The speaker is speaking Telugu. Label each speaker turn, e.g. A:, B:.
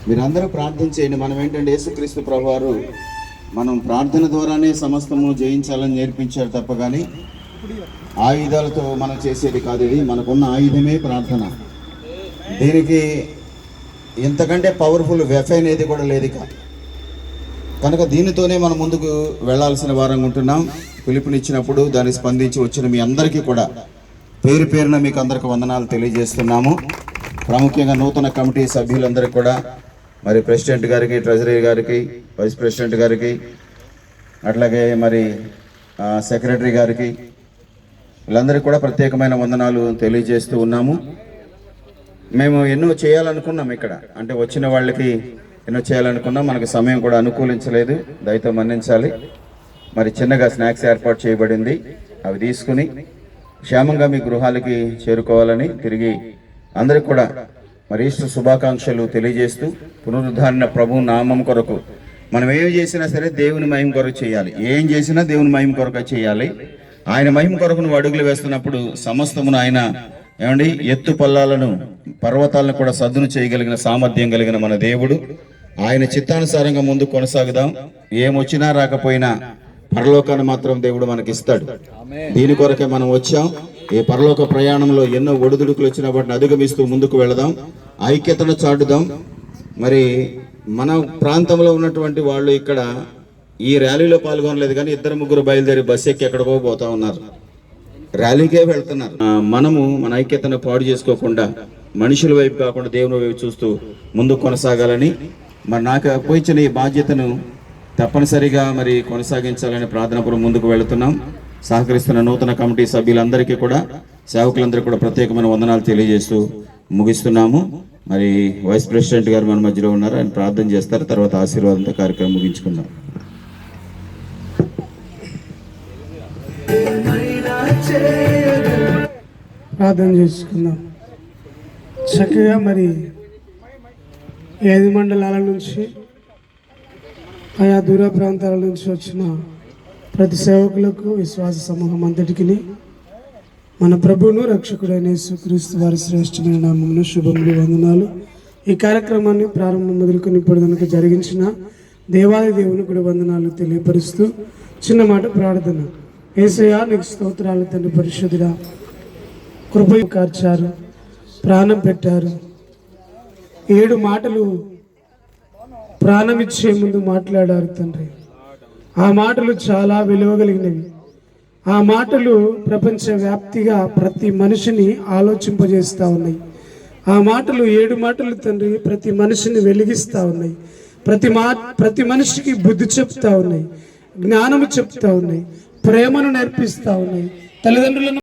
A: మీరందరూ ప్రార్థన చేయండి. మనం ఏంటంటే యేసుక్రీస్తు ప్రభువారు మనం ప్రార్థన ద్వారానే సమస్తము జయించాలని నేర్పించారు తప్ప కానీ ఆయుధాలతో మనం చేసేది కాదు. ఇది మనకున్న ఆయుధమే ప్రార్థన. దీనికి ఇంతకంటే పవర్ఫుల్ వెఫైన్ ఏది కూడా లేదు కనుక దీనితోనే మనం ముందుకు వెళ్లాల్సిన వారంగా ఉంటున్నాం. పిలుపునిచ్చినప్పుడు దాన్ని స్పందించి వచ్చిన మీ అందరికీ కూడా పేరు పేరున మీకు అందరికి వందనాలు తెలియజేస్తున్నాము. ప్రాముఖ్యంగా నూతన కమిటీ సభ్యులందరికీ కూడా, మరి ప్రెసిడెంట్ గారికి, ట్రెజరీ గారికి, వైస్ ప్రెసిడెంట్ గారికి, అట్లాగే మరి సెక్రటరీ గారికి, వీళ్ళందరికీ కూడా ప్రత్యేకమైన వందనాలు తెలియజేస్తూ ఉన్నాము. మేము ఎన్నో చేయాలనుకున్నాం ఇక్కడ, అంటే వచ్చిన వాళ్ళకి ఎన్నో చేయాలనుకున్నాం. మనకి సమయం కూడా అనుకూలించలేదు, దయతో మన్నించాలి. మరి చిన్నగా స్నాక్స్ ఏర్పాటు చేయబడింది, అవి తీసుకుని క్షేమంగా మీ గృహాలకి చేరుకోవాలని తిరిగి అందరికి కూడా మరి ఈస్టర్ శుభాకాంక్షలు తెలియజేస్తూ, పునరుద్ధరణ ప్రభు నామం కొరకు మనం ఏం చేసినా సరే దేవుని మహిమ కొరకు చేయాలి. ఏం చేసినా దేవుని మహిమ కొరకు చేయాలి. ఆయన మహిమ కొరకు నువ్వు అడుగులు వేస్తున్నప్పుడు సమస్తమును ఆయన ఏమండి ఎత్తు పల్లాలను, పర్వతాలను కూడా సద్దును చేయగలిగిన సామర్థ్యం కలిగిన మన దేవుడు. ఆయన చిత్తానుసారంగా ముందు కొనసాగుదాం. ఏమొచ్చినా రాకపోయినా పరలోకాన్ని మాత్రం దేవుడు మనకి ఇస్తాడు. దీని కొరకే మనం వచ్చాం. ఈ పరలోక ప్రయాణంలో ఎన్నో ఒడిదుడుకులు వచ్చిన వాటిని అధిగమిస్తూ ముందుకు వెళదాం, ఐక్యతను చాటుదాం. మరి మన ప్రాంతంలో ఉన్నటువంటి వాళ్ళు ఇక్కడ ఈ ర్యాలీలో పాల్గొనలేదు, కానీ 2-3 బయలుదేరి బస్సు ఎక్కి ఎక్కడికో పోతా ఉన్నారు, ర్యాలీకే వెళ్తున్నారు. మనము మన ఐక్యతను పాడు చేసుకోకుండా, మనుషుల వైపు కాకుండా దేవుని వైపు చూస్తూ ముందుకు కొనసాగాలని, మరి నాకు అప్పగించిన ఈ బాధ్యతను తప్పనిసరిగా మరి కొనసాగించాలని ప్రార్థనపూర్వకం ముందుకు వెళుతున్నాం. సహకరిస్తున్న నూతన కమిటీ సభ్యులందరికీ కూడా, సేవకులందరికీ కూడా ప్రత్యేకమైన వందనాలు తెలియజేస్తూ ముగిస్తున్నాము. మరి వైస్ ప్రెసిడెంట్ గారు మన మధ్యలో ఉన్నారు, ఆయన ప్రార్థన చేస్తారు. తర్వాత ఆశీర్వాదంతో కార్యక్రమం ముగించుకుందాం.
B: ప్రార్థన చేసుకుందాం. చక్కగా మరి 5 మండలాల నుంచి, ఆయా దూర ప్రాంతాల నుంచి వచ్చిన ప్రతి సేవకులకు, విశ్వాస సమూహం అంతటికి మన ప్రభువును రక్షకుడైన యేసుక్రీస్తు వారి శ్రేష్టమైన నామమున శుభములు, వందనాలు. ఈ కార్యక్రమాన్ని ప్రారంభం మొదలుకొని ఇప్పుడు కనుక జరిగించిన దేవాది దేవుని కూడా వందనాలు తెలియపరుస్తూ చిన్న మాట ప్రార్థన. యేసయ్యా నీకు స్తోత్రాలు తండ్రి, పరిశుద్ధుడా, కృప కార్చారు, ప్రాణం పెట్టారు. 7 మాటలు ప్రాణం ఇచ్చే ముందు మాట్లాడారు తండ్రి. ఆ మాటలు చాలా విలువ కలిగినవి. ఆ మాటలు ప్రపంచవ్యాప్తిగా ప్రతి మనిషిని ఆలోచింపజేస్తూ ఉన్నాయి. ఆ మాటలు 7 మాటలు తండ్రి ప్రతి మనిషిని వెలిగిస్తూ ఉన్నాయి. ప్రతి మనిషికి బుద్ధి చెప్తా ఉన్నాయి, జ్ఞానము చెప్తా ఉన్నాయి, ప్రేమను నేర్పిస్తూ ఉన్నాయి. తల్లిదండ్రులను